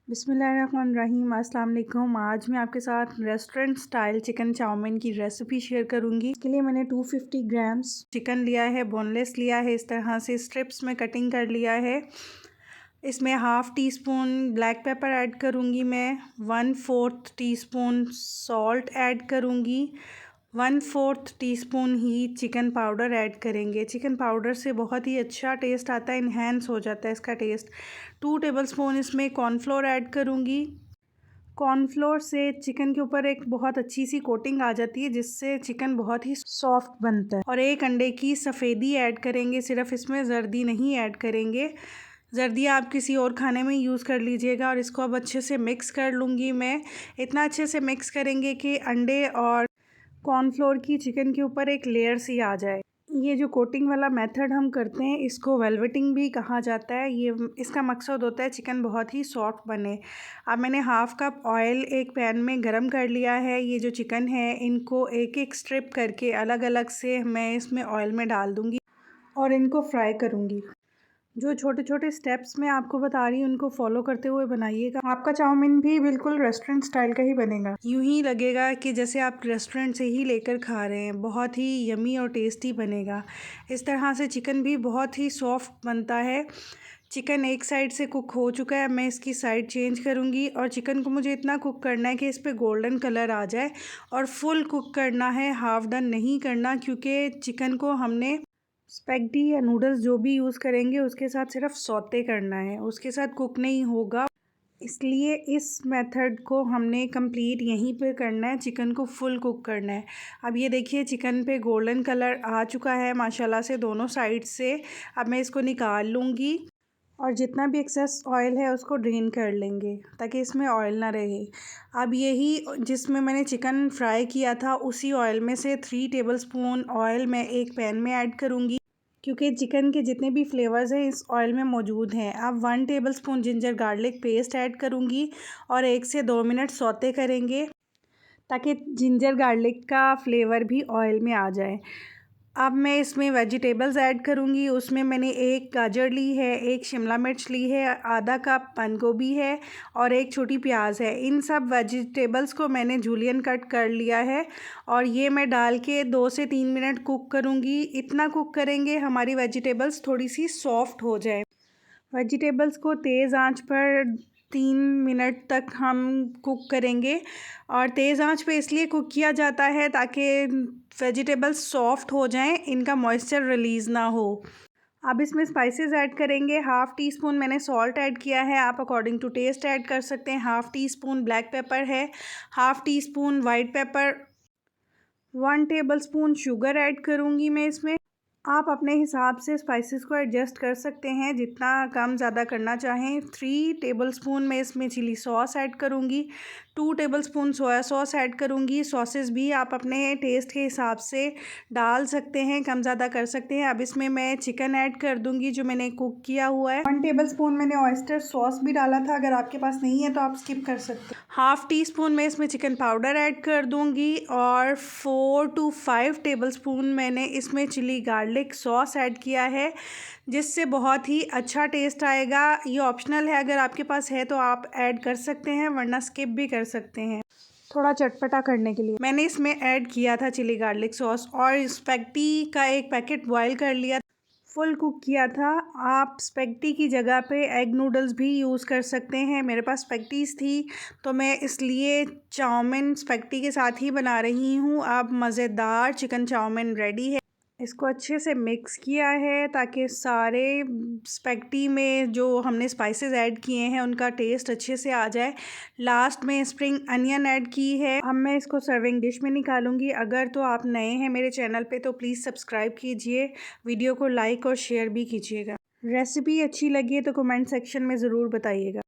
बिस्मिल्लाहिर्रहमानिर्रहीम। अस्सलाम वालेकुम। आज मैं आपके साथ रेस्टोरेंट स्टाइल चिकन चाउमीन की रेसिपी शेयर करूंगी। इसके लिए मैंने 250 ग्राम्स चिकन लिया है, बोनलेस लिया है। इस तरह से स्ट्रिप्स में कटिंग कर लिया है। इसमें half teaspoon black paper add करूंगी मैं, 1/4 टीस्पून सॉल्ट ऐड करूंगी, 1/4 टीस्पून ही चिकन पाउडर ऐड करेंगे। चिकन पाउडर से बहुत ही अच्छा टेस्ट आता है, इन्हेंस हो जाता है इसका टेस्ट। 2 टेबलस्पून इसमें कॉर्नफ्लोर ऐड करूँगी। कॉर्नफ्लोर से चिकन के ऊपर एक बहुत अच्छी सी कोटिंग आ जाती है, जिससे चिकन बहुत ही सॉफ्ट बनता है। और 1 अंडे की सफ़ेदी ऐड करेंगे, सिर्फ इसमें जर्दी नहीं ऐड करेंगे। जर्दी आप किसी और खाने में यूज़ कर लीजिएगा। और इसको अब अच्छे से मिक्स कर लूँगी मैं। इतना अच्छे से मिक्स करेंगे कि अंडे और कॉर्नफ्लोर की चिकन के ऊपर एक लेयर सी आ जाए। ये जो कोटिंग वाला मेथड हम करते हैं, इसको वेलवेटिंग भी कहा जाता है। ये इसका मकसद होता है चिकन बहुत ही सॉफ्ट बने। अब मैंने हाफ़ कप ऑयल एक पैन में गरम कर लिया है। ये जो चिकन है, इनको एक एक स्ट्रिप करके अलग अलग से मैं इसमें ऑयल में डाल दूँगी और इनको फ्राई करूँगी। जो छोटे छोटे स्टेप्स मैं आपको बता रही हूँ, उनको फॉलो करते हुए बनाइएगा। आपका चाउमीन भी बिल्कुल रेस्टोरेंट स्टाइल का ही बनेगा। यूं ही लगेगा कि जैसे आप रेस्टोरेंट से ही लेकर खा रहे हैं। बहुत ही यमी और टेस्टी बनेगा। इस तरह से चिकन भी बहुत ही सॉफ्ट बनता है। चिकन एक साइड से कुक हो चुका है। मैं इसकी साइड चेंज करूँगी और चिकन को मुझे इतना कुक करना है कि इस पर गोल्डन कलर आ जाए। और फुल कुक करना है, हाफ़ डन नहीं करना, क्योंकि चिकन को हमने स्पैगेटी या नूडल्स जो भी यूज़ करेंगे उसके साथ सिर्फ सौते करना है, उसके साथ कुक नहीं होगा। इसलिए इस मेथड को हमने कंप्लीट यहीं पर करना है, चिकन को फुल कुक करना है। अब ये देखिए चिकन पे गोल्डन कलर आ चुका है माशाल्लाह से दोनों साइड से। अब मैं इसको निकाल लूँगी और जितना भी एक्सेस ऑयल है उसको ड्रेन कर लेंगे, ताकि इसमें ऑयल ना रहे। अब यही जिसमें मैंने चिकन फ्राई किया था, उसी ऑयल में से 3 टेबलस्पून ऑयल मैं एक पैन में ऐड करूँगी, क्योंकि चिकन के जितने भी फ्लेवर्स हैं इस ऑयल में मौजूद हैं। अब 1 tablespoon ginger garlic paste add करूँगी और 1 से 2 मिनट सौते करेंगे, ताकि जिंजर गार्लिक का फ्लेवर भी ऑयल में आ जाए। अब मैं इसमें वेजिटेबल्स ऐड करूँगी। उसमें मैंने 1 गाजर ली है, 1 शिमला मिर्च ली है, आधा कप बंद गोभी है और 1 छोटी प्याज है। इन सब वेजिटेबल्स को मैंने जूलियन कट कर लिया है और ये मैं डाल के 2 से 3 मिनट कुक करूँगी। इतना कुक करेंगे हमारी वेजिटेबल्स थोड़ी सी सॉफ्ट हो जाए। वेजिटेबल्स को तेज़ आंच पर 3 मिनट तक हम कुक करेंगे। और तेज़ आंच पे इसलिए कुक किया जाता है ताकि वेजिटेबल्स सॉफ्ट हो जाएं, इनका मॉइस्चर रिलीज़ ना हो। अब इसमें स्पाइसेस ऐड करेंगे। हाफ़ टी स्पून मैंने सॉल्ट ऐड किया है, आप अकॉर्डिंग टू टेस्ट ऐड कर सकते हैं। Half teaspoon black pepper है, half teaspoon white pepper, 1 tablespoon sugar add करूँगी मैं इसमें। आप अपने हिसाब से स्पाइसेस को एडजस्ट कर सकते हैं, जितना कम ज़्यादा करना चाहें। 3 टेबलस्पून मैं इसमें चिली सॉस ऐड करूँगी, 2 टेबलस्पून सोया सॉस ऐड करूँगी। सॉसेस भी आप अपने टेस्ट के हिसाब से डाल सकते हैं, कम ज़्यादा कर सकते हैं। अब इसमें मैं चिकन ऐड कर दूँगी जो मैंने कुक किया हुआ है। 1 टेबलस्पून मैंने ऑयस्टर सॉस भी डाला था, अगर आपके पास नहीं है तो आप स्किप कर सकते हैं। हाफ़ टी स्पून मैं इसमें चिकन पाउडर ऐड कर दूँगी और 4 to 5 टेबलस्पून मैंने इसमें चिली गार्लिक सॉस ऐड किया है, जिससे बहुत ही अच्छा टेस्ट आएगा। ये ऑप्शनल है, अगर आपके पास है तो आप ऐड कर सकते हैं, वरना स्किप भी कर सकते हैं। थोड़ा चटपटा करने के लिए मैंने इसमें ऐड किया था चिली गार्लिक सॉस। और स्पैगेटी का एक पैकेट बॉयल कर लिया, फुल कुक किया था। आप स्पैगेटी की जगह पे एग नूडल्स भी यूज़ कर सकते हैं। मेरे पास स्पैगेटीज़ थी तो मैं इसलिए चाउमीन स्पैगेटी के साथ ही बना रही हूँ। अब मज़ेदार चिकन चाउमीन रेडी है। इसको अच्छे से मिक्स किया है ताकि सारे स्पैगेटी में जो हमने स्पाइसेस ऐड किए हैं उनका टेस्ट अच्छे से आ जाए। लास्ट में स्प्रिंग अनियन ऐड की है। अब मैं इसको सर्विंग डिश में निकालूंगी। अगर तो आप नए हैं मेरे चैनल पे तो प्लीज़ सब्सक्राइब कीजिए, वीडियो को लाइक और शेयर भी कीजिएगा। रेसिपी अच्छी लगी है तो कमेंट सेक्शन में ज़रूर बताइएगा।